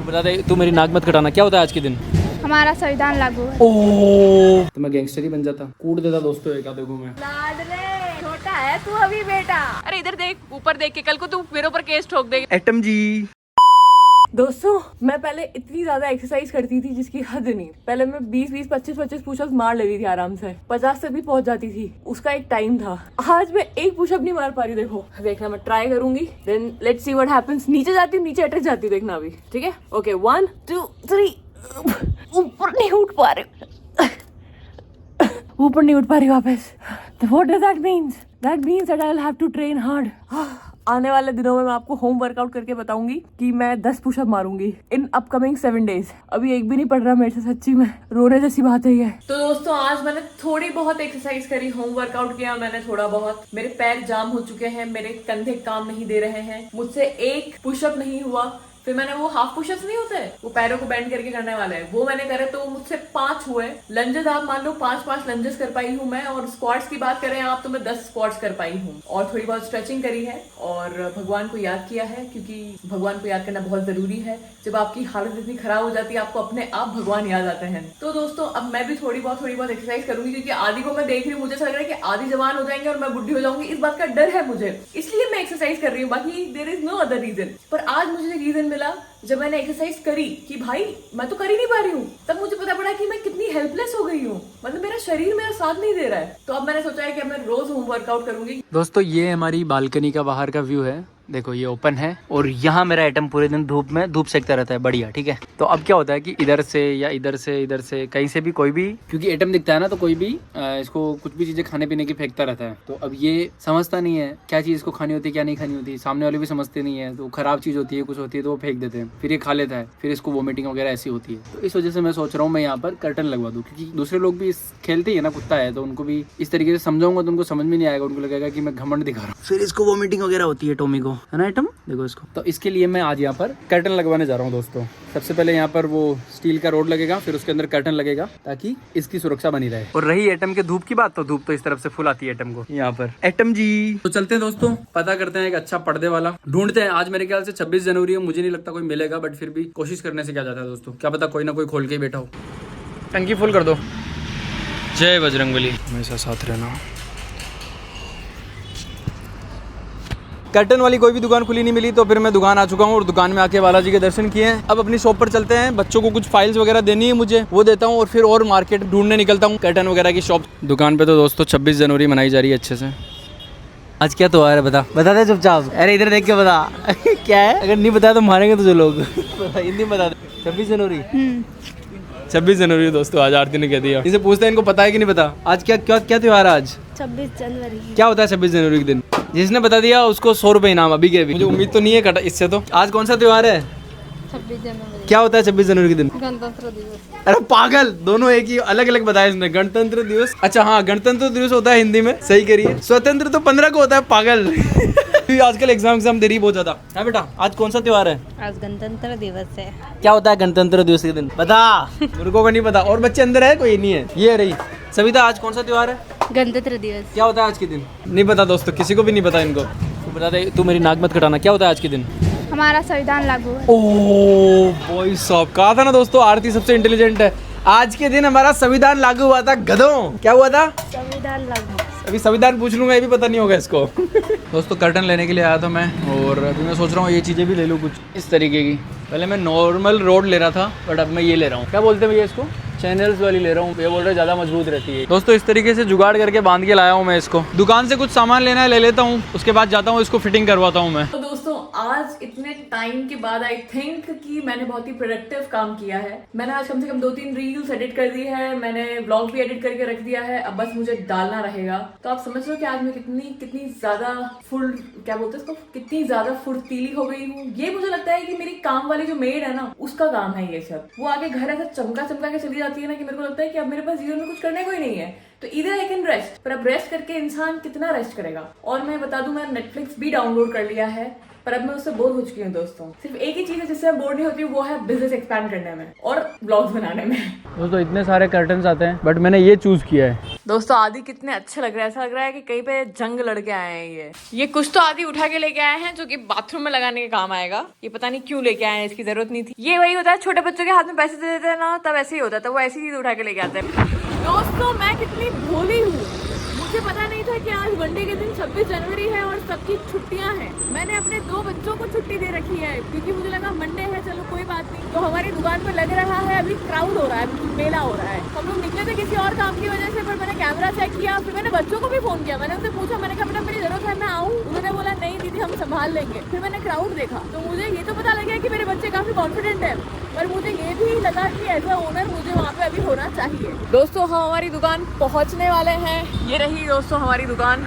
बता दे, तू मेरी नाक मत कटाना। क्या होता है आज के दिन? हमारा संविधान लागू है। ओह, तो मैं गैंगस्टर ही बन जाता, कूट देता दोस्तों। क्या देखूं मैं? लाडले छोटा है तू अभी बेटा। अरे इधर देख, ऊपर देख के कल को तू मेरे ऊपर केस ठोक देगा। एटम जी। दोस्तों मैं पहले इतनी ज्यादा एक्सरसाइज करती थी जिसकी हद नहीं। पहले मैं 20-20, 25-25 पुशअप्स मार लेती थी आराम से, 50 तक भी पहुंच जाती थी। उसका एक टाइम था। आज मैं एक पुशअप नहीं मार पा रही। देखना मैं ट्राई करूंगी, then let's see what happens. नीचे जाती हूँ, नीचे अटक जाती हूँ, देखना अभी। ठीक है, ओके 1 2 3। ऊपर नहीं उठ पा रही, ऊपर नहीं उठ पा रही वापस। What does that means? That means that I will have to train hard. आने वाले दिनों में मैं आपको होम वर्कआउट करके बताऊंगी कि मैं 10 पुशअप मारूंगी इन अपकमिंग 7 डेज। अभी एक भी नहीं पड़ रहा मेरे से, सच्ची में रोने जैसी बात है ये। तो दोस्तों आज मैंने थोड़ी बहुत एक्सरसाइज करी, होम वर्कआउट किया मैंने थोड़ा बहुत। मेरे पैर जाम हो चुके हैं, मेरे कंधे काम नहीं दे रहे हैं, मुझसे एक पुशअप नहीं हुआ। फिर मैंने वो हाफ पुशअप्स नहीं होते, वो पैरों को बेंड करके करने वाले हैं, वो मैंने करे तो मुझसे 5 हुए। लंजेस आप मान लो 5-5 लंजेस कर पाई हूँ मैं। और स्क्वाट्स की बात करें आप तो मैं 10 स्क्वाट्स कर पाई हूँ। और थोड़ी बहुत स्ट्रेचिंग करी है और भगवान को याद किया है, क्योंकि भगवान को याद करना बहुत जरूरी है। जब आपकी हालत इतनी खराब हो जाती है आपको अपने आप भगवान याद आते हैं। तो दोस्तों अब मैं भी थोड़ी बहुत एक्सरसाइज करूंगी, क्योंकि आदि को मैं देख रही हूँ, मुझे ऐसा लग रहा है कि आदि जवान हो जाएंगे और मैं बुढ़ी हो जाऊंगी। इस बात का डर है मुझे, इसलिए मैं एक्सरसाइज कर रही हूँ। बाकी there is no other reason. पर आज मुझे रीजन मिला जब मैंने एक्सरसाइज करी कि भाई मैं तो कर ही नहीं पा रही हूँ। तब मुझे पता पड़ा कि मैं कितनी हेल्पलेस हो गई हूँ, मतलब मेरा शरीर मेरा साथ नहीं दे रहा है। तो अब मैंने सोचा है कि अब मैं रोज होम वर्कआउट करूंगी। दोस्तों ये हमारी बालकनी का बाहर का व्यू है। देखो ये ओपन है और यहाँ मेरा एटम पूरे दिन धूप सेकता रहता है, बढ़िया। ठीक है, तो अब क्या होता है कि इधर से या इधर से कहीं से भी कोई भी, क्योंकि एटम दिखता है ना, तो कोई भी इसको कुछ भी चीजें खाने पीने की फेंकता रहता है। तो अब ये समझता नहीं है क्या चीज इसको खानी होती है क्या नहीं खानी होती। सामने वाले भी समझते नहीं है, तो खराब चीज होती है कुछ होती है तो वो फेंक देते हैं, फिर ये खा लेता है, फिर इसको वोमिटिंग वगैरह ऐसी होती है। तो इस वजह से मैं सोच रहा हूँ मैं यहाँ पर कर्टन लगवा दूँ, क्योंकि दूसरे लोग भी खेलते ही है ना, कुत्ता है तो उनको भी इस तरीके से समझाऊंगा तो उनको समझ में नहीं आएगा, उनको लगेगा कि मैं घमंड दिखा रहा हूँ। फिर इसको वोमिटिंग वगैरह होती है टॉमी को, है ना एटम? देखो इसको। तो इसके लिए मैं आज यहाँ पर कर्टन लगवाने जा रहा हूँ दोस्तों। सबसे पहले यहाँ पर वो स्टील का रोड लगेगा, फिर उसके अंदर कर्टन लगेगा ताकि इसकी सुरक्षा बनी रहे। और रही एटम के धूप की बात, तो धूप तो इस तरफ से फुल आती है एटम को यहाँ पर। एटम जी तो चलते हैं दोस्तों, पता करते हैं एक अच्छा पर्दे वाला ढूंढते हैं। आज मेरे ख्याल से 26 जनवरी है, मुझे नहीं लगता कोई मिलेगा, बट फिर भी कोशिश करने से क्या जाता है दोस्तों, क्या पता कोई ना कोई खोल के ही बैठा हो। टंकी फुल कर दो। जय बजरंगबली, हमेशा साथ रहना। कर्टन वाली कोई भी दुकान खुली नहीं मिली, तो फिर मैं दुकान आ चुका हूँ और दुकान में आके बालाजी के दर्शन किए हैं। अब अपनी शॉप पर चलते हैं, बच्चों को कुछ फाइल्स वगैरह देनी है मुझे, वो देता हूँ और फिर और मार्केट ढूंढने निकलता हूँ कर्टन वगैरह की शॉप। दुकान पे तो दोस्तों 26 जनवरी मनाई जा रही है अच्छे से। आज क्या त्योहार है बता दे चुपचाप। अरे इधर देख के बता क्या है, अगर नहीं बताया तो मारेंगे तुझे लोग। हिंदी में बता दे। 26 जनवरी 26 जनवरी दोस्तों, आज आरती ने कह दिया। इसे पूछते हैं इनको पता है कि नहीं पता। आज क्या क्या क्या त्योहार है आज? 26 जनवरी। क्या होता है 26 जनवरी के दिन? जिसने बता दिया उसको 100 रुपए इनाम अभी के अभी। मुझे उम्मीद तो नहीं है कटा इससे। तो आज कौन सा त्योहार है? 26 जनवरी। क्या होता है 26 जनवरी के दिन? गणतंत्र दिवस। अरे पागल, दोनों एक ही, अलग अलग बताया इसने। गणतंत्र दिवस, अच्छा हाँ गणतंत्र दिवस होता है हिंदी में, सही करिए। स्वतंत्र तो 15 को होता है, पागल। आजकल एग्जाम दे रही बहुत ज्यादा है बेटा। आज कौन सा त्योहार है? आज गणतंत्र दिवस है। क्या होता है गणतंत्र दिवस के दिन? बता। मुर्गों को नहीं पता, और बच्चे अंदर है कोई नहीं है। ये रही सविता, आज कौन सा त्योहार है? गणतंत्र दिवस। क्या होता है आज के दिन? नहीं पता दोस्तों, किसी को भी नहीं पता इनको। तू बता दे, तू मेरी नाक मत कटाना। क्या होता है आज के दिन? हमारा संविधान लागू है। ओह भाई साहब, कहा था ना दोस्तों आरती सबसे इंटेलिजेंट है। आज के दिन हमारा संविधान लागू हुआ था। गधों, क्या हुआ था? संविधान लागू। अभी संविधान पूछ लूंगा, ये भी पता नहीं होगा इसको। दोस्तों कर्टन लेने के लिए आया था मैं, और अभी मैं सोच रहा हूँ ये चीज़ें भी ले लूँ कुछ इस तरीके की। पहले मैं नॉर्मल रोड ले रहा था, बट अब मैं ये ले रहा हूँ। क्या बोलते हैं भैया इसको? चैनल्स वाली ले रहा हूँ। ये बोल रहे ज़्यादा मजबूत रहती है। दोस्तों इस तरीके से जुगाड़ करके बांध के लाया हूँ मैं इसको। दुकान से कुछ सामान लेना है, ले लेता हूँ, उसके बाद जाता हूँ इसको फिटिंग करवाता हूँ मैं। तो दोस्तों आज इतने टाइम के बाद आई थिंक कि मैंने बहुत ही प्रोडक्टिव काम किया है। मैंने आज कम से कम 2-3 रील्स एडिट कर दी है, मैंने ब्लॉग भी एडिट करके रख दिया है। अब बस मुझे डालना रहेगा। तो आप समझ लो कि आज मैं कितनी ज्यादा क्या बोलते हैं इसको, कितनी ज्यादा फुर्तीली हो गई हूँ। ये मुझे लगता है कि मेरी काम वाली जो मेड है ना, उसका काम है ये सब। वो आगे घर ऐसा चमका के चली जाती है ना, कि मेरे को लगता है कि अब मेरे पास जीवन में कुछ करने को ही नहीं है। तो इधर आई कैन रेस्ट, पर अब रेस्ट करके इंसान कितना रेस्ट करेगा। और मैं बता दूं, मैं नेटफ्लिक्स भी डाउनलोड कर लिया है। पर अब मैं उससे बोर हो चुकी हूँ दोस्तों। सिर्फ एक ही चीज है जिससे मैं बोर नहीं होती हूँ, वो है बिजनेस एक्सपैंड करने में और ब्लॉग्स बनाने में। दोस्तों इतने सारे कर्टन्स आते हैं बट मैंने ये चूज किया है। दोस्तों आदि कितने अच्छे लग रहे हैं, ऐसा लग रहा है कि कहीं पे जंग लड़के आए हैं। ये कुछ तो आदि उठा के लेके आए हैं जो कि बाथरूम में लगाने के काम आएगा। ये पता नहीं क्यों लेके आए हैं, इसकी जरूरत नहीं थी। ये वही होता है छोटे बच्चों के हाथ में पैसे दे देते हैं ना, तब ऐसे ही होता है, तब वो ऐसी चीज उठा के लेके आते हैं। दोस्तों मैं कितनी भोली हूँ, मुझे पता नहीं था कि आज मंडे के दिन 26 जनवरी है और सबकी छुट्टियां हैं। मैंने अपने 2 बच्चों को छुट्टी दे रखी है क्योंकि मुझे लगा मंडे है, चलो कोई बात नहीं। तो हमारी दुकान पर लग रहा है अभी क्राउड हो रहा है, मेला हो रहा है। हम लोग निकले थे किसी और काम की वजह से, पर मैंने कैमरा चेक किया, फिर मैंने बच्चों को भी फोन किया। मैंने उनसे पूछा, मैंने कहा बेटा मेरी जरूरत है, मैं आऊँ? उन्होंने बोला नहीं दीदी हम संभाल लेंगे। फिर मैंने क्राउड देखा तो मुझे ये तो पता लगा कि मेरे बच्चे काफी कॉन्फिडेंट है, पर मुझे ये भी लगा कि एज अ ओनर मुझे वहाँ पे अभी होना चाहिए। दोस्तों हम हमारी दुकान पहुँचने वाले हैं, ये रही दोस्तों हमारी दुकान।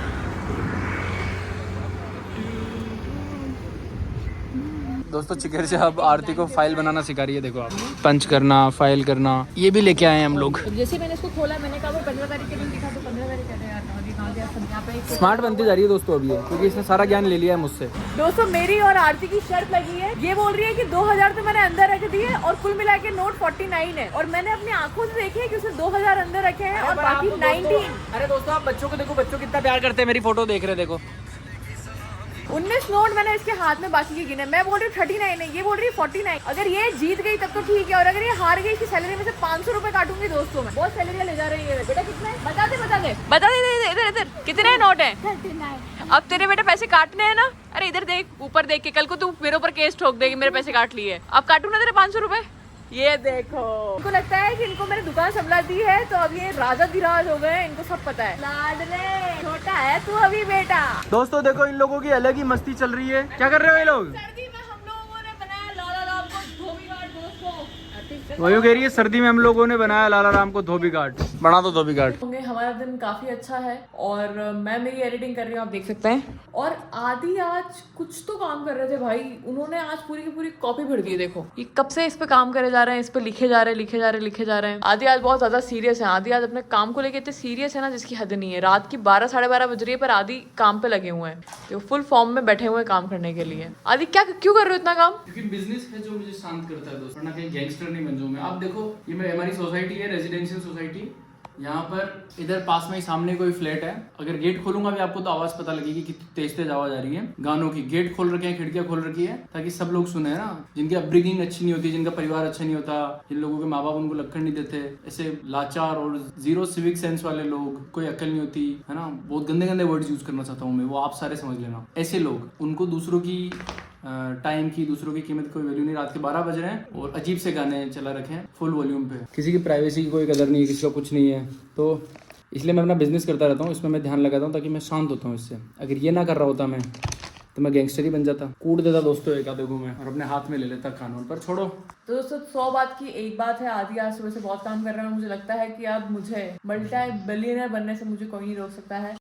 दोस्तों चिकर से अब आरती को फाइल बनाना सिखा रही है। देखो आप, पंच करना, फाइल करना, ये भी लेके आए हैं हम लोग। जैसे मैंने इसको खोला, मैंने कहा वो 15 तारीख के दिन दिखा, तो 15 तारीख कहते हैं यार यहाँ पे स्मार्ट बनती जा रही है दोस्तों अभी ये, क्योंकि इसने सारा ज्ञान ले लिया है मुझसे। दोस्तों मेरी और आरती की शर्त लगी है, ये बोल रही है कि 2000 तो मैंने अंदर रख दिए और कुल मिला के नोट 49 है, और मैंने अपनी आंखों से देखे कि उसने 2000 अंदर रखे हैं और बाकी 19। अरे दोस्तों आप बच्चों को देखो, बच्चों कितना प्यार करते हैं, मेरी फोटो देख रहे हैं देखो। 19 नोट मैंने इसके हाथ में बाकी के गिने। मैं बोल रही हूँ 39 है, ये बोल रही है 49। अगर ये जीत गई तब तो ठीक है, और अगर ये हार गई इसकी सैलरी में से 500 रुपए काटूंगी दोस्तों मैं। बहुत सैलरी ले जा रही है। बेटा कितना है बता दे इधर इधर कितने नोट है? 39। अब तेरे बेटा पैसे काटने हैं ना, अरे इधर देख, ऊपर देख के, कल को तू मेरे ऊपर केस ठोक देगी मेरे पैसे काट लिए। अब काटू ना तेरे 500 रुपए। ये देखो, इनको लगता है कि इनको मैंने दुकान संभला दी है तो अब ये राजा धीराज हो गए, इनको सब पता है। लाडले छोटा है तू अभी बेटा। दोस्तों देखो इन लोगों की अलग ही मस्ती चल रही है। क्या कर रहे हो ये लोग? सर्दी में हम लोगों ने बनाया लाला राम को धोबी घाट दोस्तों। वही कह रही है, सर्दी में हम लोगों ने बनाया लाला राम को धोबी घाट। बना दो धोबी घाट। हमारा दिन काफी अच्छा है और मैं मेरी एडिटिंग कर रही हूँ, आप देख सकते हैं। और आदि आज कुछ तो काम कर रहे थे भाई, उन्होंने आज पूरी की पूरी कॉपी भर दी। देखो ये कब से इस पे काम करे जा रहे हैं, इस पे लिखे जा रहे हैं। आदि आज बहुत ज्यादा सीरियस है। आदि आज अपने काम को लेकर इतने सीरियस है ना जिसकी हद नहीं है। रात की 12 साढ़े 12 बज रही है पर आदि काम पे लगे हुए हैं, तो फुल फॉर्म में बैठे हुए हैं काम करने के लिए। आदि क्या क्यों कर रहे हो इतना काम? क्योंकि बिजनेस है जो मुझे शांत करता है दोस्तों, वरना कहीं गैंगस्टर नहीं बन जाऊं मैं। आप देखो ये हमारी सोसाइटी है, रेजिडेंशियल सोसाइटी। यहाँ पर इधर पास में ही सामने कोई फ्लैट है। अगर गेट खोलूंगा भी आपको तो आवाज पता लगेगी कि तेज तेज आवाज आ रही है गानों की। गेट खोल रखे हैं, खिड़कियां खोल रखी है ताकि सब लोग सुने ना, जिनकी अपब्रिंगिंग अच्छी नहीं होती, जिनका परिवार अच्छा नहीं होता, जिन लोगों के माँ बाप उनको लक्कड़ नहीं देते, ऐसे लाचार और जीरो सिविक सेंस वाले लोग, कोई अकल नहीं होती है ना, बहुत गंदे गंदे वर्ड्स यूज करना चाहता हूँ मैं, वो आप सारे समझ लेना। ऐसे लोग, उनको दूसरों की टाइम की, दूसरों की कीमत कोई वैल्यू नहीं। रात के 12 बज रहे हैं और अजीब से गाने चला रखे हैं फुल वॉल्यूम पे। किसी की प्राइवेसी की कोई कदर नहीं है, किसी का कुछ नहीं है, तो इसलिए मैं अपना बिजनेस करता रहता हूँ, इसमें मैं ध्यान लगाता हूँ ताकि मैं शांत होता हूँ इससे। अगर ये ना कर रहा होता मैं तो मैं गैंगस्टर ही बन जाता, कूट देता दोस्तों एक आधे को मैं और अपने हाथ में ले लेता कानून। पर छोड़ो। तो दोस्तों 100 बात की एक बात है, आदि आज सुबह से बहुत काम कर रहा है। मुझे लगता है कि अब मुझे मल्टी बिलियनर बनने से मुझे कोई नहीं रोक सकता है।